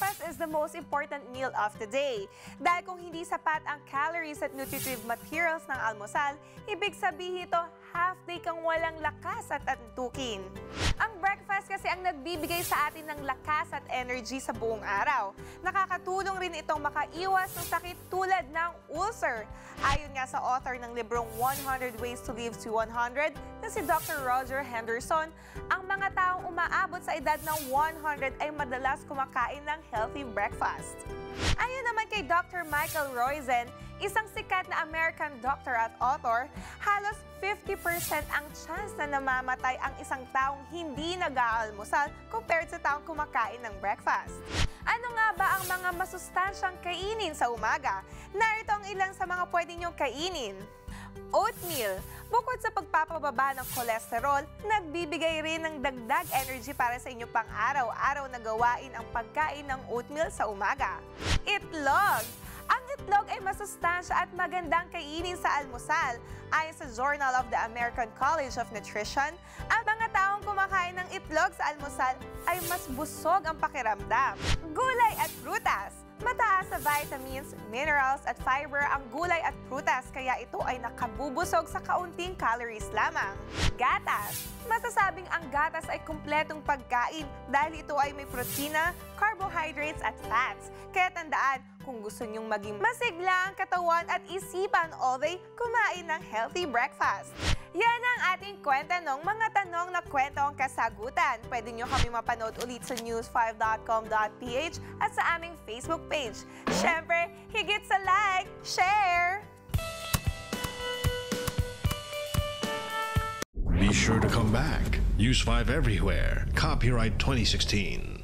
Breakfast is the most important meal of the day. Dahil kung hindi sapat ang calories at nutritive materials ng almusal, ibig sabihin ito half day kang walang lakas at antukin. Ang breakfast kasi ang nagbibigay sa atin ng lakas at energy sa buong araw. Nakakatulong rin itong makaiwas ng sakit tulad ng ulcer. Ayon nga sa author ng librong 100 Ways to Live to 100 na si Dr. Roger Henderson, ang mga taong umaabot sa edad ng 100 ay madalas kumakain ng healthy breakfast. Ayon naman kay Dr. Michael Roizen, isang sikat na American doctor at author, halos 50% ang chance na namamatay ang isang taong hindi nag-aalmusal compared sa taong kumakain ng breakfast. Ano nga ba ang mga masustansyang kainin sa umaga? Narito ang ilang sa mga pwede niyong kainin. Oatmeal. Bukod sa pagpapababa ng kolesterol, nagbibigay rin ng dagdag energy para sa inyong pang-araw-araw na gawain ang pagkain ng oatmeal sa umaga. Itlog. Ang itlog ay masustansya at magandang kainin sa almusal. Ayon sa Journal of the American College of Nutrition, ang mga taong kumakain ng itlog sa almusal ay mas busog ang pakiramdam. Gulay at prutas. Mataas sa vitamins, minerals at fiber ang gulay at prutas kaya ito ay nakabubusog sa kaunting calories lamang. Gatas. Masasabing ang gatas ay kumpletong pagkain dahil ito ay may protina, carbohydrates at fats. Kaya tandaan, kung gusto nyong maging masigla ang katawan at isipan all day, kumain ng healthy breakfast. Yan ang ating kwenta ng mga tanong na kwento ang kasagutan. Pwede nyo kami mapanood ulit sa news5.com.ph at sa aming Facebook page. Siyempre, higit sa like, share! Be sure to come back. Use 5 everywhere. Copyright 2016.